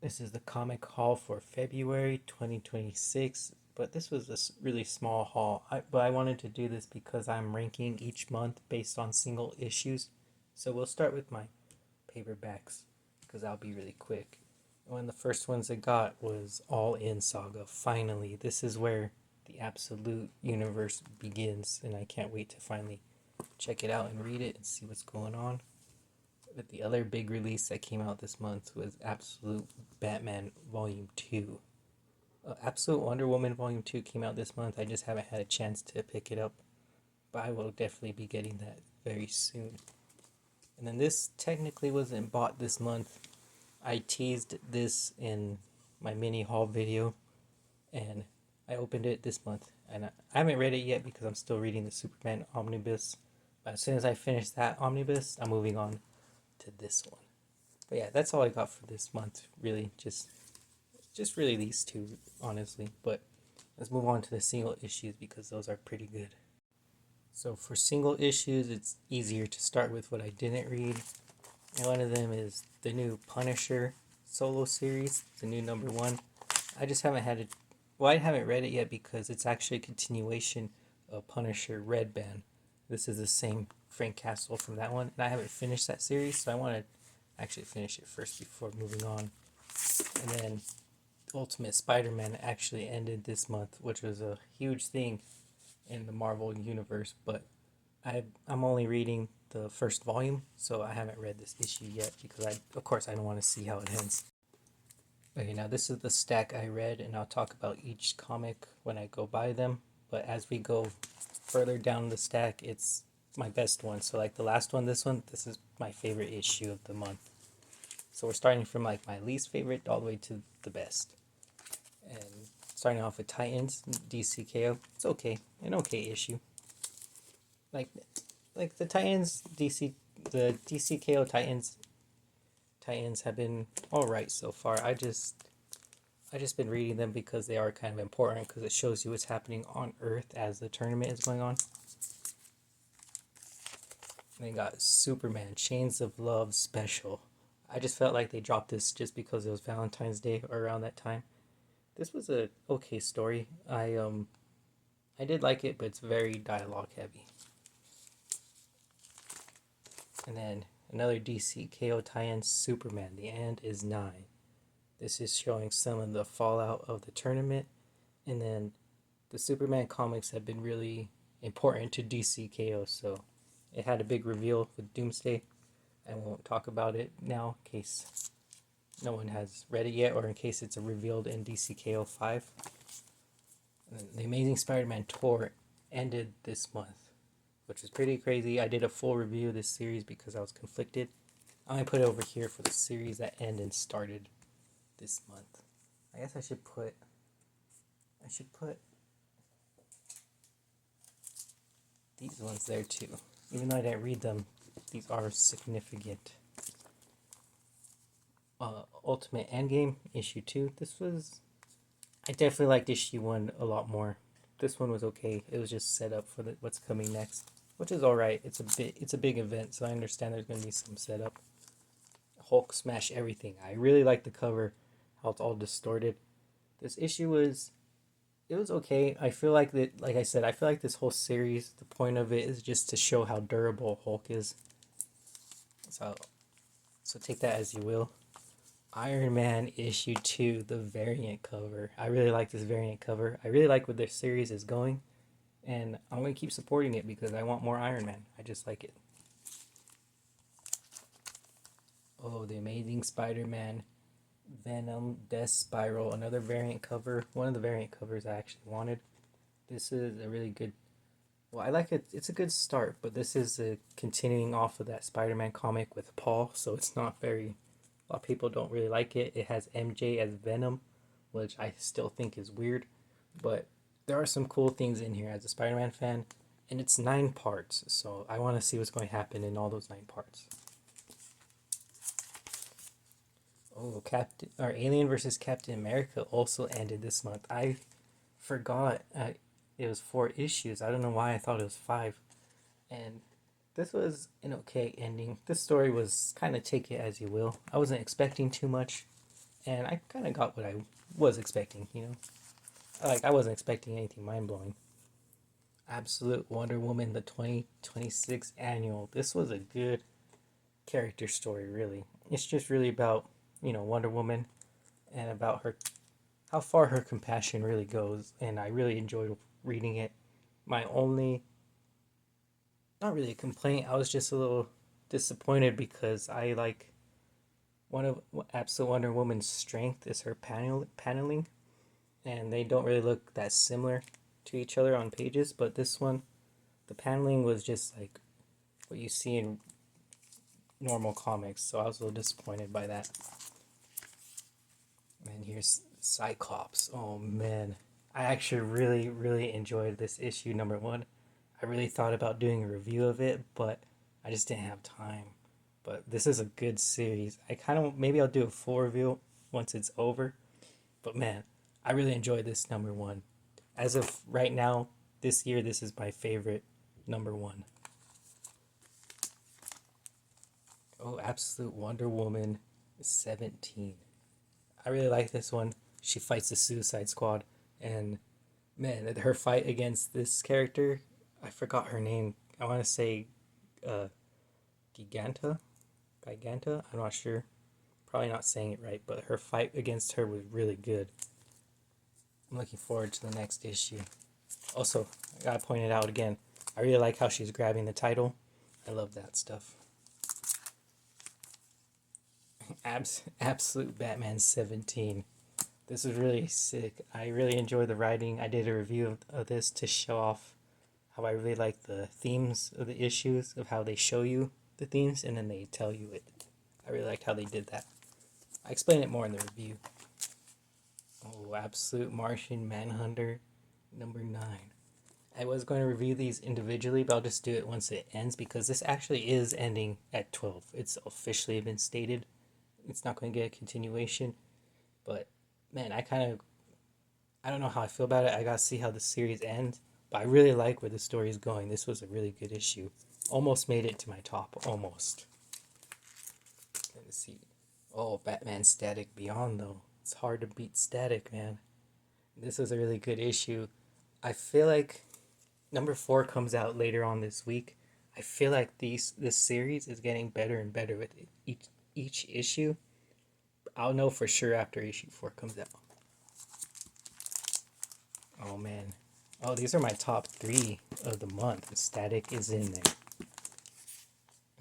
This is the comic haul for February 2026, but this was a really small haul. But I wanted to do this because I'm ranking each month based on single issues. So we'll start with my paperbacks because I'll be really quick. One of the first ones I got was All In Saga. Finally, this is where the absolute universe begins, and I can't wait to finally check it out and read it and see what's going on. But the other big release that came out this month was Absolute Batman Volume 2. Absolute Wonder Woman Volume 2 came out this month. I just haven't had a chance to pick it up, but I will definitely be getting that very soon. And then this technically wasn't bought this month. I teased this in my mini haul video, and I opened it this month. And I haven't read it yet because I'm still reading the Superman Omnibus. But as soon as I finish that Omnibus, I'm moving on to this one. But yeah, that's all I got for this month. Really, just really these two, honestly. But let's move on to the single issues because those are pretty good. So for single issues, it's easier to start with what I didn't read. And one of them is the new Punisher solo series, the new number one. I just haven't had it. Well, I haven't read it yet because it's actually a continuation of Punisher Red Band. This is the same Frank Castle from that one, and I haven't finished that series, so I want to actually finish it first before moving on. And then Ultimate Spider-Man actually ended this month, which was a huge thing in the Marvel universe. But I'm only reading the first volume, so I haven't read this issue yet because of course, I don't want to see how it ends. Okay, now this is the stack I read, and I'll talk about each comic when I go buy them. But as we go further down the stack, it's my best one. So like the last one, this is my favorite issue of the month. So we're starting from like my least favorite all the way to the best. And starting off with Titans, DCKO. It's okay, an okay issue. Like the Titans, the DCKO Titans have been all right so far. I just been reading them because they are kind of important because it shows you what's happening on Earth as the tournament is going on. And they got Superman Chains of Love special. I just felt like they dropped this just because it was Valentine's Day or around that time. This was a okay story. I did like it, but it's very dialogue heavy. And then another DC KO tie-in, Superman. The end is nigh. This is showing some of the fallout of the tournament, and then the Superman comics have been really important to DC KO, so it had a big reveal with Doomsday. I won't talk about it now in case no one has read it yet, or in case it's revealed in DCKO 5. The Amazing Spider-Man tour ended this month, which was pretty crazy. I did a full review of this series because I was conflicted. I'm going to put it over here for the series that ended and started this month. I guess I should put these ones there too. Even though I didn't read them, these are significant. Ultimate Endgame issue 2. I definitely liked issue 1 a lot more. This one was okay. It was just set up for what's coming next, which is all right. It's a big event, so I understand there's going to be some setup. Hulk smash everything. I really like the cover, how it's all distorted. This issue was it was okay. I feel like that, like I said, I feel like this whole series, the point of it is just to show how durable Hulk is. So, so take that as you will. Iron Man issue 2, the variant cover. I really like this variant cover. I really like where this series is going, and I'm going to keep supporting it because I want more Iron Man. I just like it. Oh, the Amazing Spider-Man Venom Death Spiral, another variant cover. One of the variant covers I actually wanted. This is a really good. Well, I like it. It's a good start, but this is a continuing off of that Spider-Man comic with Paul, so it's not very. A lot of people don't really like it. It has MJ as Venom, which I still think is weird, but there are some cool things in here as a Spider-Man fan, and it's 9 parts, so I want to see what's going to happen in all those 9 parts. Oh, Captain or Alien versus Captain America also ended this month. I forgot it was 4 issues. I don't know why I thought it was 5. And this was an okay ending. This story was kind of take it as you will. I wasn't expecting too much, and I kind of got what I was expecting, you know? Like, I wasn't expecting anything mind blowing. Absolute Wonder Woman, the 2026 annual. This was a good character story, really. It's just really about, you know, Wonder Woman and about her, how far her compassion really goes. And I really enjoyed reading it. My only, not really a complaint, I was just a little disappointed because I like one of Absolute Wonder Woman's strength is her paneling, and they don't really look that similar to each other on pages. But this one, the paneling was just like what you see in normal comics, so I was a little disappointed by that. And here's Cyclops. Oh man, I actually really enjoyed this issue number one. I really thought about doing a review of it, but I just didn't have time. But this is a good series. I kind of maybe I'll do a full review once it's over. But man, I really enjoyed this number one. As of right now, this year, this is my favorite number one. Oh, Absolute Wonder Woman 17. I really like this one. She fights the Suicide Squad, and man, her fight against this character, I forgot her name. I want to say uh, Giganta? Giganta? I'm not sure. Probably not saying it right, but her fight against her was really good. I'm looking forward to the next issue. Also, I gotta point it out again. I really like how she's grabbing the title. I love that stuff. Absolute Batman 17. This was really sick. I really enjoyed the writing. I did a review of this to show off how I really like the themes of the issues, of how they show you the themes and then they tell you it. I really liked how they did that. I explain it more in the review. Oh, Absolute Martian Manhunter number 9. I was going to review these individually, but I'll just do it once it ends because this actually is ending at 12. It's officially been stated. It's not going to get a continuation, but man, I don't know how I feel about it. I gotta see how the series ends, but I really like where the story is going. This was a really good issue. Almost made it to my top, almost. Let's see. Oh, Batman Static Beyond, though. It's hard to beat Static, man. This was a really good issue. I feel like number 4 comes out later on this week. I feel like this series is getting better and better with each issue. I'll know for sure after issue 4 comes out. Oh man. Oh, these are my top 3 of the month. Static is in there.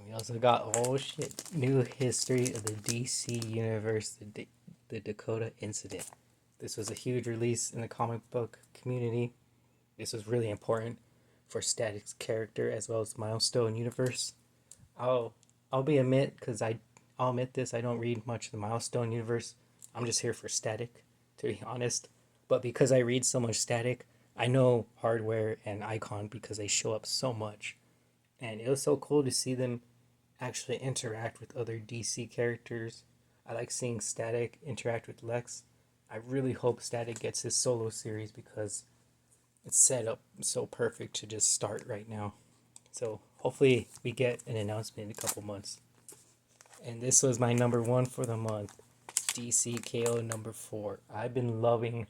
We also got, oh shit, new history of the DC Universe, the Dakota Incident. This was a huge release in the comic book community. This was really important for Static's character as well as Milestone Universe. I'll admit this, I don't read much of the Milestone Universe. I'm just here for Static, to be honest. But because I read so much Static, I know Hardware and Icon because they show up so much. And it was so cool to see them actually interact with other DC characters. I like seeing Static interact with Lex. I really hope Static gets his solo series because it's set up so perfect to just start right now. So hopefully we get an announcement in a couple months. And this was my number 1 for the month. DC KO number 4. I've been loving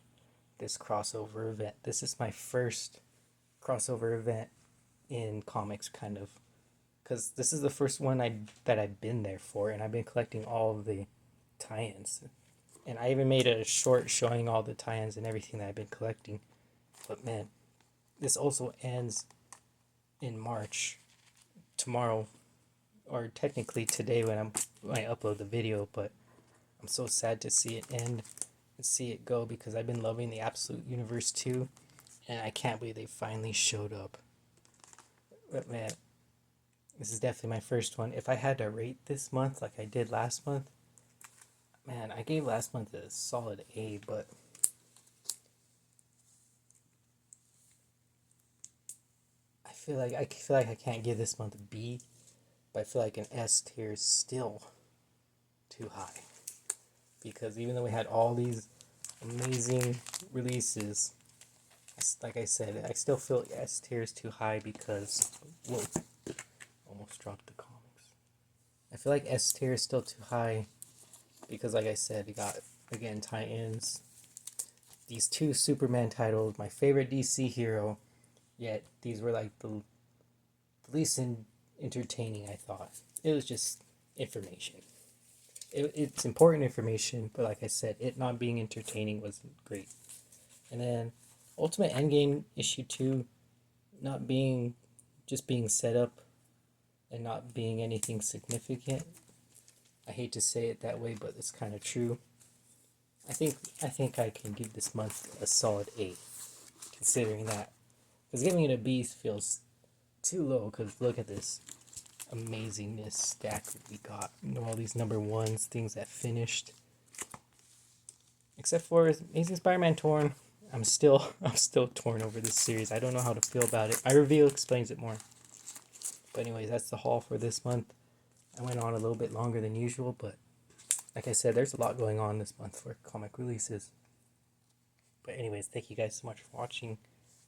this crossover event. This is my first crossover event in comics, kind of, because this is the first one that I've been there for, and I've been collecting all of the tie-ins, and I even made a short showing all the tie-ins and everything that I've been collecting. But man, this also ends in March, tomorrow, or technically today when I upload the video. But I'm so sad to see it end and see it go because I've been loving the Absolute Universe too, and I can't believe they finally showed up. But man, this is definitely my first one. If I had to rate this month like I did last month, man, I gave last month a solid A, but I feel like I can't give this month a B, but I feel like an S tier is still too high. Because even though we had all these amazing releases, like I said, I still feel S tier is too high because, whoa, almost dropped the comics. I feel like S tier is still too high because, like I said, we got Again, Titans. These two Superman titles, my favorite DC hero, yet these were like the least entertaining, I thought. It was just information. It's important information, but like I said, it not being entertaining wasn't great. And then Ultimate Endgame issue 2 not being just being set up and not being anything significant. I hate to say it that way, but it's kind of true. I think I can give this month a solid A, considering that. Because giving it a B feels too low. Because look at this amazingness stack that we got. You know, all these number ones, things that finished. Except for Amazing Spider-Man Torn, I'm still torn over this series. I don't know how to feel about it. My review explains it more. But anyways, that's the haul for this month. I went on a little bit longer than usual, but like I said, there's a lot going on this month for comic releases. But anyways, thank you guys so much for watching.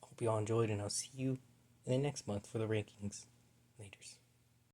Hope you all enjoyed, and I'll see you in the next month for the rankings. Laters.